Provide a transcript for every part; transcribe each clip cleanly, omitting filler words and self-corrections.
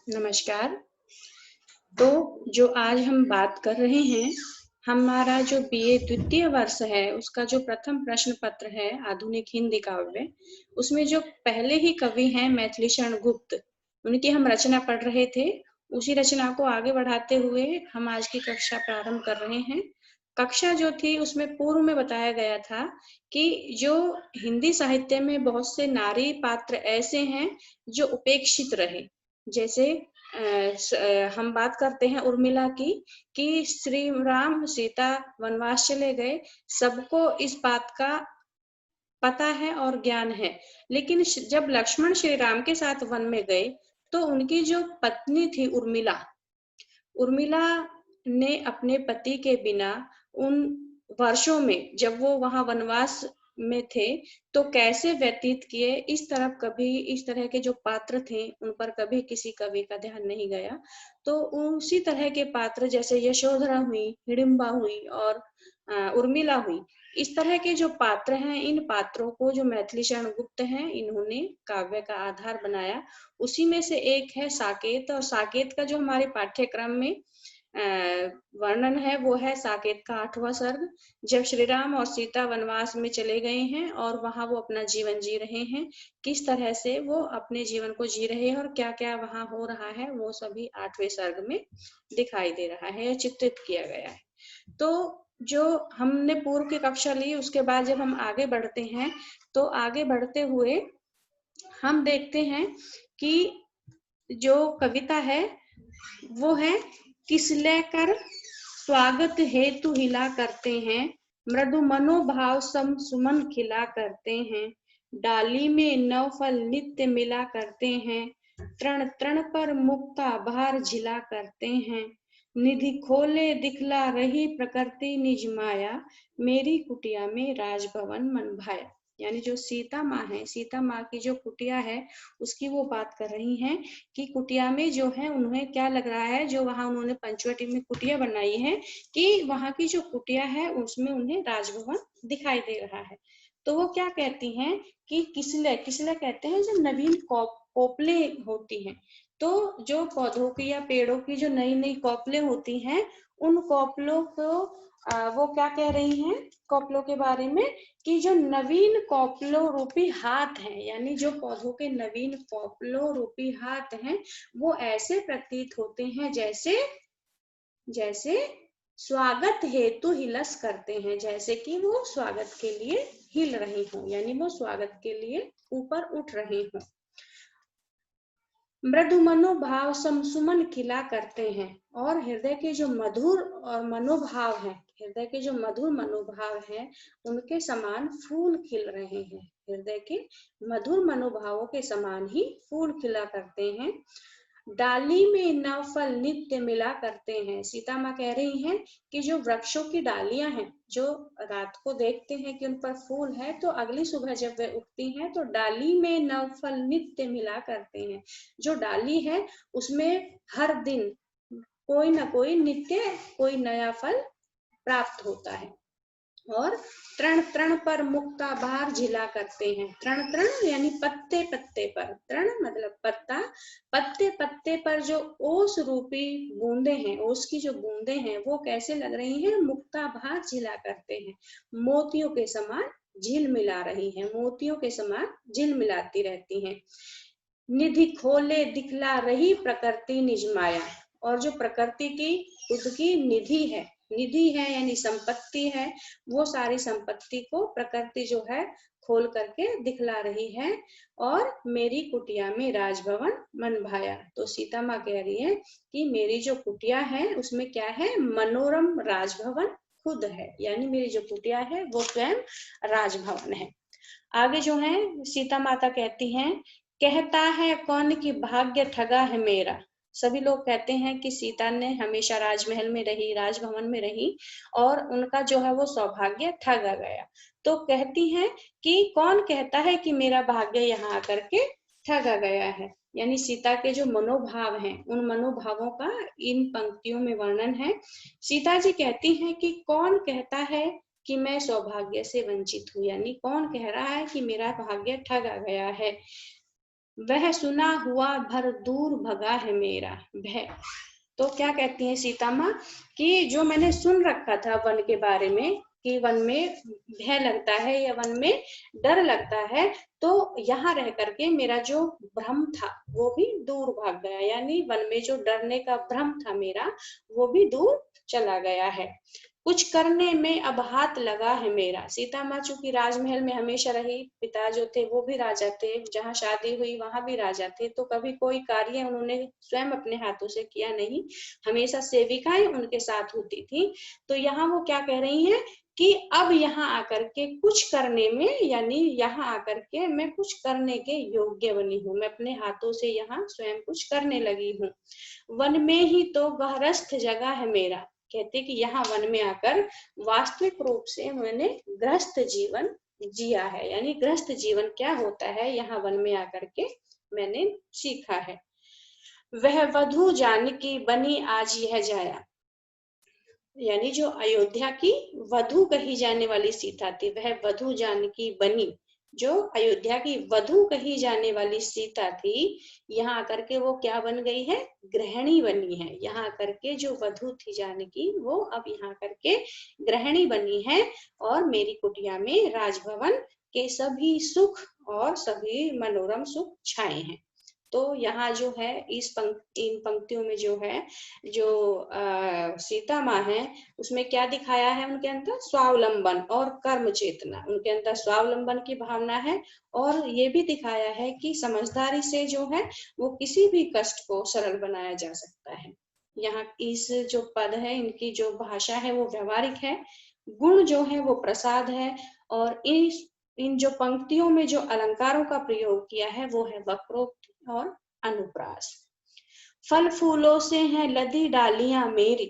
नमस्कार। तो जो आज हम बात कर रहे हैं, हमारा जो बीए द्वितीय वर्ष है, उसका जो प्रथम प्रश्न पत्र है आधुनिक हिंदी काव्य, उसमें जो पहले ही कवि हैं मैथिली शरण गुप्त, उनकी हम रचना पढ़ रहे थे। उसी रचना को आगे बढ़ाते हुए हम आज की कक्षा प्रारंभ कर रहे हैं। कक्षा जो थी उसमें पूर्व में बताया गया था कि जो हिंदी साहित्य में बहुत से नारी पात्र ऐसे हैं जो उपेक्षित रहे। जैसे हम बात करते हैं उर्मिला की कि श्री राम सीता वनवास चले गए, सबको इस बात का पता है और ज्ञान है। लेकिन जब लक्ष्मण श्री राम के साथ वन में गए तो उनकी जो पत्नी थी उर्मिला, उर्मिला ने अपने पति के बिना उन वर्षों में जब वो वहां वनवास में थे तो कैसे व्यतीत किए, इस तरह के जो पात्र थे उन पर कभी किसी कवि का ध्यान नहीं गया। तो उसी तरह के पात्र जैसे यशोधरा हुई, हिडिंबा हुई और उर्मिला हुई, इस तरह के जो पात्र हैं, इन पात्रों को जो मैथिली शरण गुप्त हैं इन्होंने काव्य का आधार बनाया। उसी में से एक है साकेत, और साकेत का जो हमारे पाठ्यक्रम में वर्णन है वो है साकेत का 8वां सर्ग। जब श्री राम और सीता वनवास में चले गए हैं और वहां वो अपना जीवन जी रहे हैं, किस तरह से वो अपने जीवन को जी रहे हैं और क्या क्या वहां हो रहा है, वो सभी 8वें सर्ग में दिखाई दे रहा है, चित्रित किया गया है। तो जो हमने पूर्व की कक्षा ली, उसके बाद जब हम आगे बढ़ते हैं तो आगे बढ़ते हुए हम देखते हैं कि जो कविता है वो है किसले कर स्वागत हेतु हिला करते हैं, मृदु मनोभाव सम सुमन खिला करते हैं, डाली में नव फल नित्य मिला करते हैं, तृण तृण पर मुक्ता भार झिला करते हैं, निधि खोले दिखला रही प्रकृति निज माया, मेरी कुटिया में राजभवन मन भाया। यानी जो सीता माँ है, सीता माँ की जो कुटिया है उसकी वो बात कर रही हैं कि कुटिया में जो है उन्हें क्या लग रहा है, जो वहां उन्होंने पंचवटी में कुटिया बनाई है, कि वहां की जो कुटिया है उसमें उन्हें राजभवन दिखाई दे रहा है। तो वो क्या कहती हैं कि किसले, किसले कहते हैं जो नवीन कोपले होती हैं। तो जो पौधों की या पेड़ों की जो नई नई कोपले होती हैं, उन कोपलों को वो क्या कह रही हैं कोपलों के बारे में, कि जो नवीन कोपलो रूपी हाथ हैं, यानी जो पौधों के नवीन कोपलो रूपी हाथ हैं, वो ऐसे प्रतीत होते हैं जैसे जैसे स्वागत हेतु हिलस करते हैं, जैसे कि वो स्वागत के लिए हिल रही हो, यानी वो स्वागत के लिए ऊपर उठ रही हो। मृदु मनोभाव समसुमन खिला करते हैं, और हृदय के जो मधुर और मनोभाव है, हृदय के जो मधुर मनोभाव है उनके समान फूल खिल रहे हैं, हृदय के मधुर मनोभावों के समान ही फूल खिला करते हैं। डाली में नव फल नित्य मिला करते हैं, सीता माँ कह रही हैं कि जो वृक्षों की डालियां हैं, जो रात को देखते हैं कि उन पर फूल है, तो अगली सुबह जब वे उठती हैं तो डाली में नव फल नित्य मिला करते हैं। जो डाली है उसमें हर दिन कोई ना कोई नित्य कोई नया फल प्राप्त होता है। और तृण तृण पर मुक्ता बाहर झिला करते हैं, तृण तृण यानी पत्ते पत्ते पर, तृण मतलब पत्ता, पत्ते पत्ते पर जो ओस रूपी बूंदे हैं, ओस की जो बूंदे हैं वो कैसे लग रही हैं, मुक्ता बाहर झिला करते हैं, मोतियों के समान झिल मिला रही हैं, मोतियों के समान झिल मिलाती रहती हैं। निधि खोले दिखला रही प्रकृति निज माया, और जो प्रकृति की खुद की निधि है, निधि है यानी संपत्ति है, वो सारी संपत्ति को प्रकृति जो है खोल करके दिखला रही है। और मेरी कुटिया में राजभवन मन भाया, तो सीता माँ कह रही है कि मेरी जो कुटिया है उसमें क्या है, मनोरम राजभवन खुद है, यानी मेरी जो कुटिया है वो स्वयं राजभवन है। आगे जो है सीता माता कहती हैं, कहता है कौन कि भाग्य ठगा है मेरा। सभी लोग कहते हैं कि सीता ने हमेशा राजमहल में रही, राजभवन में रही, और उनका जो है वो सौभाग्य ठगा गया। तो कहती हैं कि कौन कहता है कि मेरा भाग्य यहाँ आकर के ठगा गया है, यानी सीता के जो मनोभाव हैं उन मनोभावों का इन पंक्तियों में वर्णन है। सीता जी कहती हैं कि कौन कहता है कि मैं सौभाग्य से वंचित हूँ, यानी कौन कह रहा है कि मेरा भाग्य ठगा गया है। वह सुना हुआ भर दूर भगा है मेरा भय। तो क्या कहती है सीता माँ कि जो मैंने सुन रखा था वन के बारे में कि वन में भय लगता है या वन में डर लगता है, तो यहाँ रह करके मेरा जो भ्रम था वो भी दूर भाग गया, यानी वन में जो डरने का भ्रम था मेरा वो भी दूर चला गया है। कुछ करने में अब हाथ लगा है मेरा। सीता माँ चूंकि राजमहल में हमेशा रही, पिता जो थे वो भी राजा थे, जहाँ शादी हुई वहां भी राजा थे, तो कभी कोई कार्य उन्होंने स्वयं अपने हाथों से किया नहीं, हमेशा सेविकाएं उनके साथ होती थी। तो यहाँ वो क्या कह रही हैं कि अब यहाँ आकर के कुछ करने में, यानी यहाँ आकर के मैं कुछ करने के योग्य बनी हूँ, मैं अपने हाथों से यहाँ स्वयं कुछ करने लगी हूँ। वन में ही तो गृहस्थ जगह है मेरा। कहते कि यहाँ वन में आकर वास्तविक रूप से मैंने गृहस्थ जीवन जिया है, यानी गृहस्थ जीवन क्या होता है यहाँ वन में आकर के मैंने सीखा है। वह वधू जानकी बनी आज यह जाया, यानी जो अयोध्या की वधू कही जाने वाली सीता थी वह वधू जानकी बनी, जो अयोध्या की वधू कही जाने वाली सीता थी यहाँ आकर के वो क्या बन गई है, गृहिणी बनी है। यहाँ आकर के जो वधू थी जानकी वो अब यहाँ करके गृहिणी बनी है और मेरी कुटिया में राजभवन के सभी सुख और सभी मनोरम सुख छाए हैं। तो यहाँ जो है इन पंक्तियों में जो है जो सीता माँ है उसमें क्या दिखाया है, उनके अंदर स्वावलंबन और कर्म चेतना, उनके अंदर स्वावलंबन की भावना है और ये भी दिखाया है कि समझदारी से जो है वो किसी भी कष्ट को सरल बनाया जा सकता है। यहाँ इस जो पद है इनकी जो भाषा है वो व्यवहारिक है, गुण जो है वो प्रसाद है, और इन जो पंक्तियों में जो अलंकारों का प्रयोग किया है वो है वक्रोक्ति और अनुप्रास। फल फूलों से है लदी डालियां मेरी।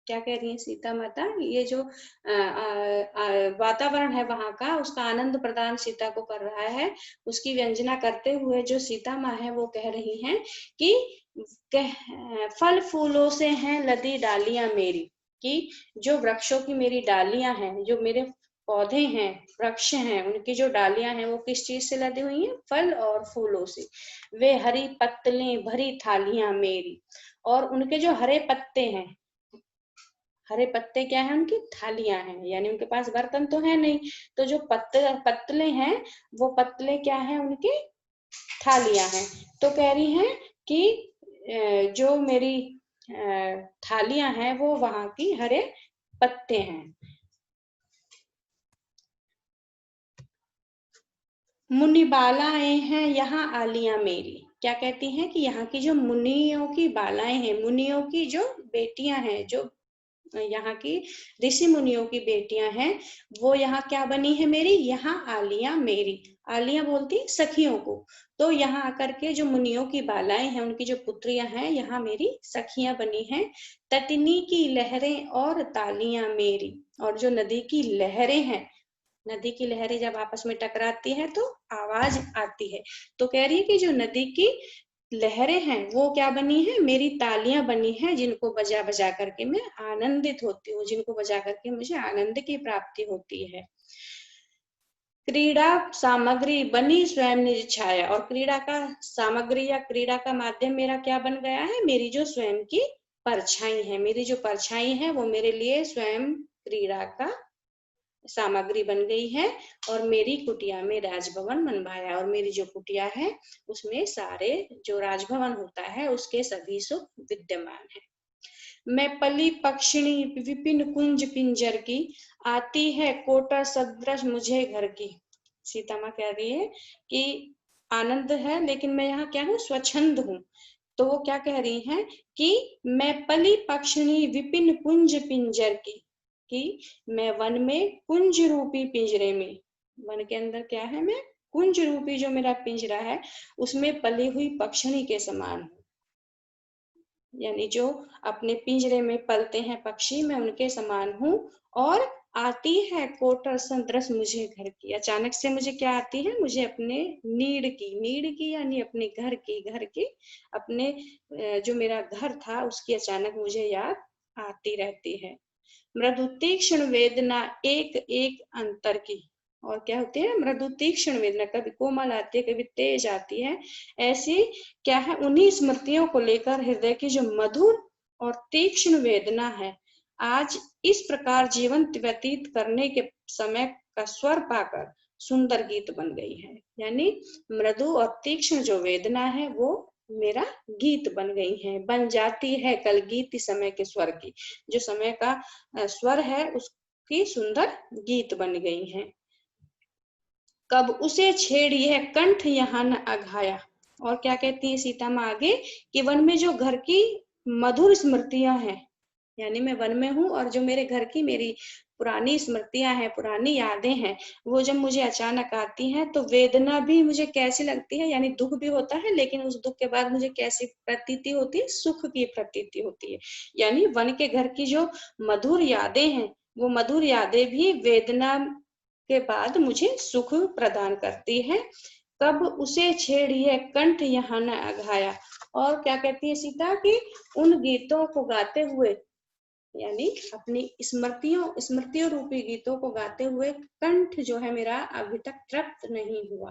क्या कह रही है सीता माता, ये जो वातावरण है वहां का उसका आनंद प्रदान सीता को कर रहा है, उसकी व्यंजना करते हुए जो सीता माँ है वो कह रही हैं कि फल फूलों से हैं लदी डालियां मेरी, कि जो वृक्षों की मेरी डालियां हैं, जो मेरे पौधे हैं, वृक्ष हैं, उनकी जो डालियां हैं वो किस चीज से लदी हुई हैं, फल और फूलों से। वे हरी पत्तलें भरी थालियां मेरी, और उनके जो हरे पत्ते हैं, हरे पत्ते क्या है, उनकी थालियां हैं, यानी उनके पास बर्तन तो है नहीं, तो जो पत्तले हैं वो पत्तले क्या है, उनकी थालियां हैं। तो कह रही हैं कि जो मेरी थालियां हैं वो वहां की हरे पत्ते हैं। मुनि बालाएं हैं यहाँ आलियां मेरी। क्या कहती हैं कि यहाँ की जो मुनियों की बालाएं हैं, मुनियों की जो बेटियां हैं, जो यहाँ की ऋषि मुनियों की बेटियां हैं, वो यहाँ क्या बनी है मेरी, यहाँ आलियां मेरी। आलियां बोलती सखियों को, तो यहाँ आकर के जो मुनियों की बालाएं हैं, उनकी जो पुत्रियां हैं, यहाँ मेरी सखियां बनी हैं। तटनी की लहरें और तालियां मेरी, और जो नदी की लहरें हैं, नदी की लहरें जब आपस में टकराती है तो आवाज आती है, तो कह रही है कि जो नदी की लहरें हैं वो क्या बनी है, मेरी तालियां बनी है, जिनको बजा बजा करके मैं आनंदित होती हूँ, जिनको बजा करके मुझे आनंद की प्राप्ति होती है। क्रीड़ा सामग्री बनी स्वयं निज छाया, और क्रीड़ा का सामग्री या क्रीड़ा का माध्यम मेरा क्या बन गया है, मेरी जो स्वयं की परछाई है, मेरी जो परछाई है वो मेरे लिए स्वयं क्रीड़ा का सामग्री बन गई है, और मेरी कुटिया में राजभवन बनवाया, और मेरी जो कुटिया है उसमें सारे जो राजभवन होता है उसके सभी सुख विद्यमान है। मैं पली पक्षिणी विपिन कुंज पिंजर की, आती है कोटा सदृश मुझे घर की। सीता माँ कह रही है कि आनंद है लेकिन मैं यहाँ क्या हूँ, स्वच्छंद हूँ। तो वो क्या कह रही हैं कि मैं पली पक्षिणी विपिन कुंज पिंजर की, कि मैं वन में कुंज रूपी पिंजरे में, वन के अंदर क्या है, मैं कुंज रूपी जो मेरा पिंजरा है उसमें पली हुई पक्षिणी के समान हूँ, यानी जो अपने पिंजरे में पलते हैं पक्षी, मैं उनके समान हूँ। और आती है कोटर सदृश मुझे घर की, अचानक से मुझे क्या आती है, मुझे अपने नीड़ की यानी अपने घर की अपने जो मेरा घर था उसकी अचानक मुझे याद आती रहती है। मृदु तीक्ष्ण वेदना एक एक अंतर की, और क्या होती है, मृदु तीक्ष्ण वेदना, कभी कोमल आती है, कभी तेज आती है। ऐसी क्या है, उन्हीं स्मृतियों को लेकर हृदय की जो मधुर और तीक्ष्ण वेदना है, आज इस प्रकार जीवन व्यतीत करने के समय का स्वर पाकर सुंदर गीत बन गई है। यानी मृदु और तीक्ष्ण जो वेदना है वो मेरा गीत बन गई है, बन जाती है कल गीत समय के स्वर की, जो समय का स्वर है उसकी सुंदर गीत बन गई है। कब उसे छेड़ी है कंठ यहाँ न अघाया। और क्या कहती है सीता माँ आगे, कि वन में जो घर की मधुर स्मृतियां हैं, यानी मैं वन में हूँ और जो मेरे घर की मेरी पुरानी स्मृतियां हैं, पुरानी यादें हैं, वो जब मुझे अचानक आती हैं तो वेदना भी मुझे कैसी लगती है, यानी दुख भी होता है, लेकिन उस दुख के बाद मुझे कैसी प्रतीति होती है, सुख की प्रतीति होती है। यानी वन के घर की जो मधुर यादें हैं, वो मधुर यादें भी वेदना के बाद मुझे सुख प्रदान करती है। कब उसे छेड़िए कंठ यहाँ न अघाया। और क्या कहती है सीता की, उन गीतों को गाते हुए, यानी अपनी स्मृतियों रूपी गीतों को गाते हुए कंठ जो है मेरा अभी तक तृप्त नहीं हुआ,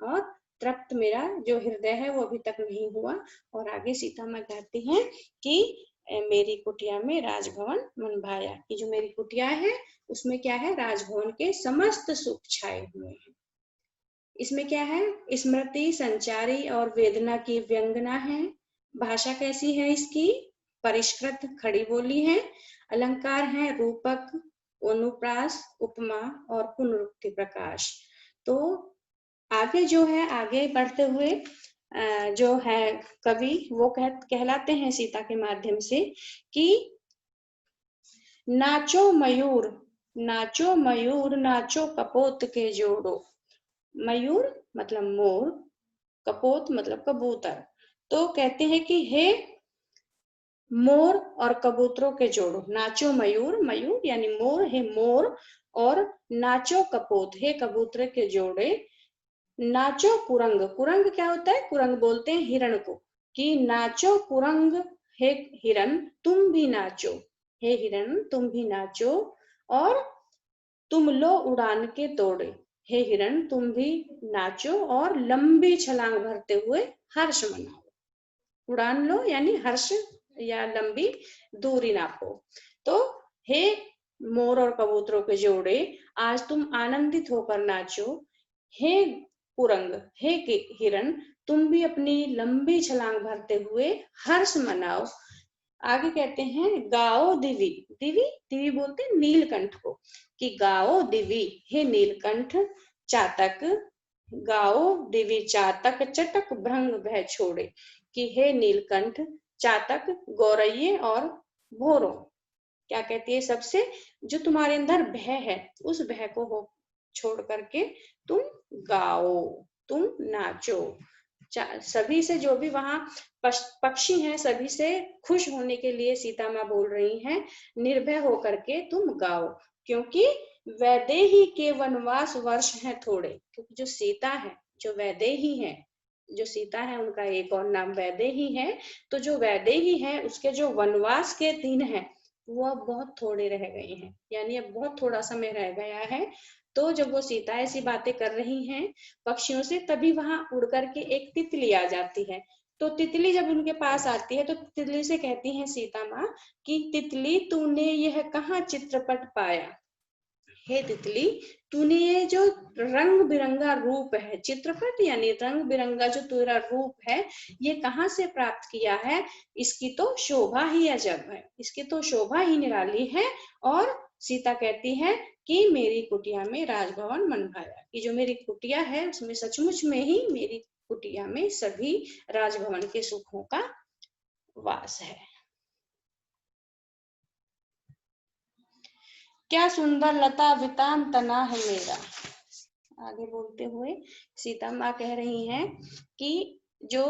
और तृप्त मेरा जो हृदय है वो अभी तक नहीं हुआ। और आगे सीता माँ कहती हैं कि मेरी कुटिया में राजभवन मन भाया, कि जो मेरी कुटिया है उसमें क्या है, राजभवन के समस्त सुख छाए हुए हैं। इसमें क्या है, स्मृति संचारी और वेदना की व्यंगना है। भाषा कैसी है इसकी, परिष्कृत खड़ी बोली है। अलंकार है रूपक, अनुप्रास, उपमा और पुनरुक्ति प्रकाश। तो आगे जो है, आगे बढ़ते हुए जो है कवि वो कहलाते हैं सीता के माध्यम से कि नाचो मयूर, नाचो मयूर, नाचो कपोत के जोड़ो। मयूर मतलब मोर, कपोत मतलब कबूतर। तो कहते हैं कि हे मोर और कबूतरों के जोड़ो, नाचो मयूर, मयूर यानी मोर, हे मोर, और नाचो कपोत, हे कबूतर के जोड़े। नाचो कुरंग, कुरंग क्या होता है, कुरंग बोलते हैं हिरण को, कि नाचो कुरंग, हे हिरण तुम भी नाचो, हे हिरण तुम भी नाचो। और तुम लो उड़ान के तोड़े, हे हिरण तुम भी नाचो और लंबी छलांग भरते हुए हर्ष मनाओ। उड़ान लो यानी हर्ष या लंबी दूरी नापो। तो हे मोर और कबूतरों के जोड़े, आज तुम आनंदित होकर नाचो। हे कुरंग, हे हिरण तुम भी अपनी लंबी छलांग भरते हुए हर्ष मनाओ। आगे कहते हैं गाओ दिवी, दिवी दिवी बोलते हैं नीलकंठ को, कि गाओ दिवी, हे नीलकंठ चातक, गाओ दिवी चातक चटक भ्रंग भय छोड़े, कि हे नीलकंठ चातक गौरैये और भोरों। क्या कहती है, सबसे जो तुम्हारे अंदर भय है उस भय को हो छोड़ करके तुम गाओ, तुम नाचो। सभी से, जो भी वहां पक्षी हैं, सभी से खुश होने के लिए सीता माँ बोल रही हैं, निर्भय होकर के तुम गाओ, क्योंकि वैदेही के वनवास वर्ष हैं थोड़े। क्योंकि जो सीता है, जो वैदेही है, जो सीता है उनका एक और नाम वैदेही है। तो जो वैदेही है उसके जो वनवास के दिन हैं वो अब बहुत थोड़े रह गए हैं, यानी अब बहुत थोड़ा समय रह गया है। तो जब वो सीता ऐसी बातें कर रही हैं पक्षियों से, तभी वहां उड़ करके एक तितली आ जाती है। तो तितली जब उनके पास आती है तो तितली से कहती है सीता माँ कि तितली तूने यह कहाँ चित्रपट पाया, हे तितली तूने ये जो रंग बिरंगा रूप है, चित्रपट यानी रंग बिरंगा जो तेरा रूप है, ये कहाँ से प्राप्त किया है, इसकी तो शोभा ही अजब है, इसकी तो शोभा ही निराली है। और सीता कहती है कि मेरी कुटिया में राजभवन मन भाया, कि जो मेरी कुटिया है उसमें सचमुच में ही मेरी कुटिया में सभी राजभवन के सुखों का वास है। क्या सुंदर लता वितान तना है मेरा। आगे बोलते हुए सीता माँ कह रही हैं कि जो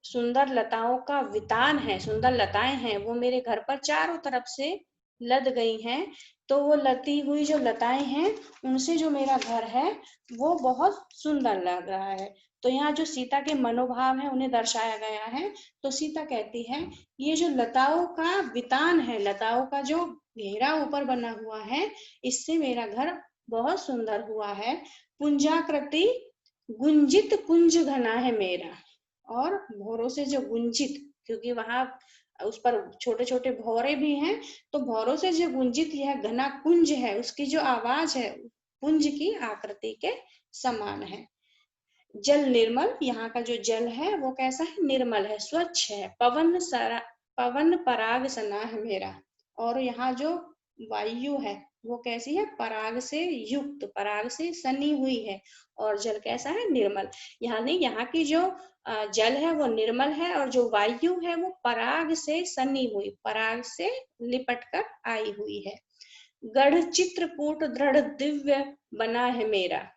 सुंदर लताओं का वितान है, सुंदर लताएं हैं, वो मेरे घर पर चारों तरफ से लद गई हैं। तो वो लती हुई जो लताएं हैं उनसे जो मेरा घर है वो बहुत सुंदर लग रहा है। तो यहाँ जो सीता के मनोभाव है उन्हें दर्शाया गया है। तो सीता कहती है ये जो लताओं का वितान है, लताओं का जो घेरा ऊपर बना हुआ है, इससे मेरा घर बहुत सुंदर हुआ है। पुंजाकृति गुंजित कुंज घना है मेरा, और भौरों से जो गुंजित, क्योंकि वहां उस पर छोटे छोटे भौरे भी हैं, तो भौरों से जो गुंजित यह घना कुंज है, उसकी जो आवाज है कुंज की आकृति के समान है। जल निर्मल, यहाँ का जो जल है वो कैसा है, निर्मल है, स्वच्छ है। पवन पराग सना है मेरा, और यहाँ जो वायु है वो कैसी है, पराग से युक्त, पराग से सनी हुई है, और जल कैसा है, निर्मल। यानी यहाँ की जो जल है वो निर्मल है, और जो वायु है वो पराग से सनी हुई, पराग से लिपट कर आई हुई है। गढ़ चित्रकूट दृढ़ दिव्य बना है मेरा,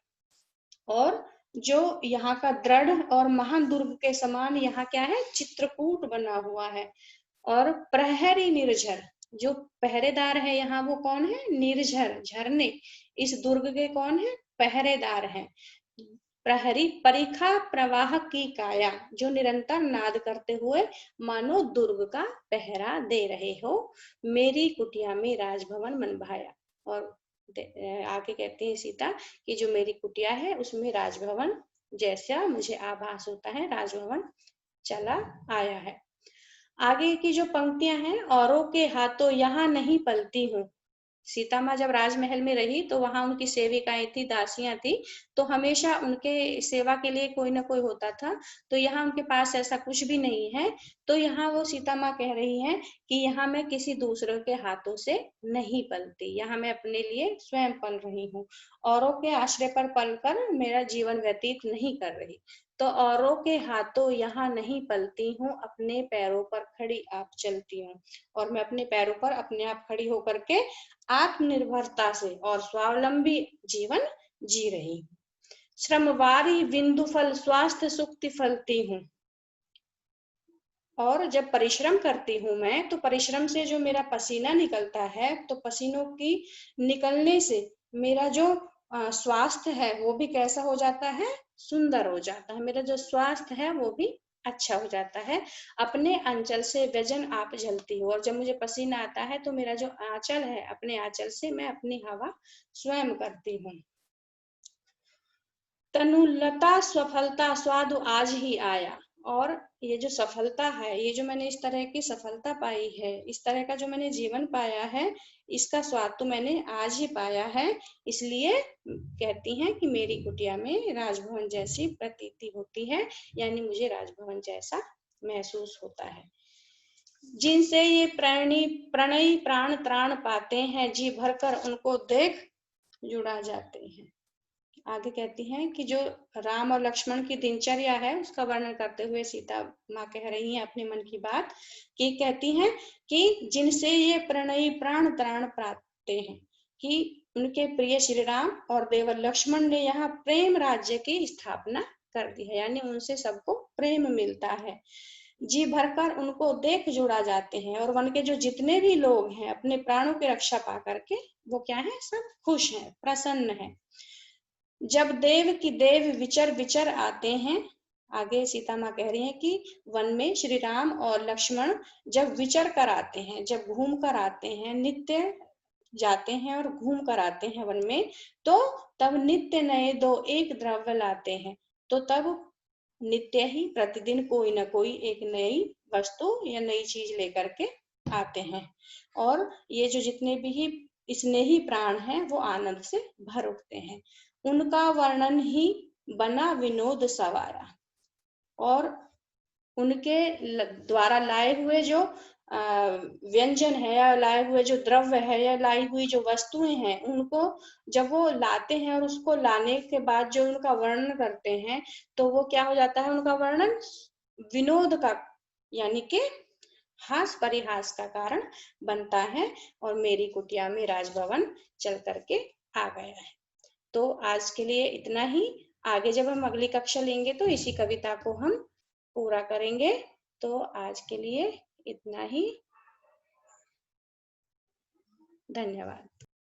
और जो यहाँ का दृढ़ और महान दुर्ग के समान यहाँ क्या है, चित्रकूट बना हुआ है। और प्रहरी निर्झर, जो पहरेदार है यहाँ वो कौन है, निर्झर, झरने इस दुर्ग के कौन है, पहरेदार हैं। प्रहरी परीक्षा प्रवाह की काया, जो निरंतर नाद करते हुए मानो दुर्ग का पहरा दे रहे हो। मेरी कुटिया में राजभवन मन भाया, और आगे कहती है सीता कि जो मेरी कुटिया है उसमें राजभवन जैसा मुझे आभास होता है, राजभवन चला आया है। आगे की जो पंक्तियां हैं, औरों के हाथों यहाँ नहीं पलती हूँ। सीता माँ जब राजमहल में रही तो वहां उनकी सेविकाएं थी, दासियां थी, तो हमेशा उनके सेवा के लिए कोई ना कोई होता था। तो यहाँ उनके पास ऐसा कुछ भी नहीं है। तो यहाँ वो सीता माँ कह रही हैं कि यहाँ मैं किसी दूसरे के हाथों से नहीं पलती, यहाँ मैं अपने लिए स्वयं पल रही हूँ, औरों के आश्रय पर पलकर मेरा जीवन व्यतीत नहीं कर रही। तो औरों के हाथों यहाँ नहीं पलती हूँ, अपने पैरों पर खड़ी आप चलती हूँ, और मैं अपने पैरों पर अपने आप खड़ी होकर के आत्मनिर्भरता से और स्वावलंबी जीवन जी रही हूँ। श्रमवारी बिंदु फल स्वास्थ्य सुक्ति फलती हूँ, और जब परिश्रम करती हूँ मैं, तो परिश्रम से जो मेरा पसीना निकलता है, तो पसीनों की निकलने से मेरा जो स्वास्थ्य है वो भी कैसा हो जाता है, सुंदर हो जाता है। मेरा जो स्वास्थ्य है वो भी अच्छा हो जाता है। अपने अंचल से व्यजन आप झलती हो, और जब मुझे पसीना आता है तो मेरा जो आंचल है, अपने आंचल से मैं अपनी हवा स्वयं करती हूँ। तनुलता सफलता स्वाद आज ही आया, और ये जो सफलता है, ये जो मैंने इस तरह की सफलता पाई है, इस तरह का जो मैंने जीवन पाया है, इसका स्वाद तो मैंने आज ही पाया है। इसलिए कहती हैं कि मेरी कुटिया में राजभवन जैसी प्रतीति होती है, यानी मुझे राजभवन जैसा महसूस होता है। जिनसे ये प्रणयी प्राण त्राण पाते हैं, जी भरकर उनको देख जुड़ा जाते हैं। आगे कहती हैं कि जो राम और लक्ष्मण की दिनचर्या है उसका वर्णन करते हुए सीता माँ कह रही हैं अपने मन की बात, कि कहती हैं कि जिनसे ये प्रणयी प्राण त्राण पाते हैं, कि उनके प्रिय श्री राम और देवर लक्ष्मण ने यहाँ प्रेम राज्य की स्थापना कर दी है, यानी उनसे सबको प्रेम मिलता है। जी भरकर उनको देख जुड़ा जाते हैं, और वन के जो जितने भी लोग हैं अपने प्राणों की रक्षा पा करके वो क्या है, सब खुश हैं, प्रसन्न हैं। जब देव की देव विचर विचर आते हैं, आगे सीता माँ कह रही हैं कि वन में श्री राम और लक्ष्मण जब विचर कर आते हैं, जब घूम कर आते हैं, नित्य जाते हैं और घूम कर आते हैं वन में, तो तब नित्य नए दो एक द्रव्य लाते हैं। तो तब नित्य ही प्रतिदिन कोई ना कोई एक नई वस्तु या नई चीज लेकर के आते हैं, और ये जो जितने भी स्नेही प्राण हैं वो आनंद से भर उठते हैं। उनका वर्णन ही बना विनोद सवारा, और उनके द्वारा लाए हुए जो व्यंजन है, या लाए हुए जो द्रव्य है, या लाई हुई जो वस्तुएं हैं, उनको जब वो लाते हैं और उसको लाने के बाद जो उनका वर्णन करते हैं, तो वो क्या हो जाता है, उनका वर्णन विनोद का, यानी कि हास परिहास का कारण बनता है। और मेरी कुटिया में राजभवन चल करके आ गया है। तो आज के लिए इतना ही। आगे जब हम अगली कक्षा लेंगे तो इसी कविता को हम पूरा करेंगे। तो आज के लिए इतना ही। धन्यवाद।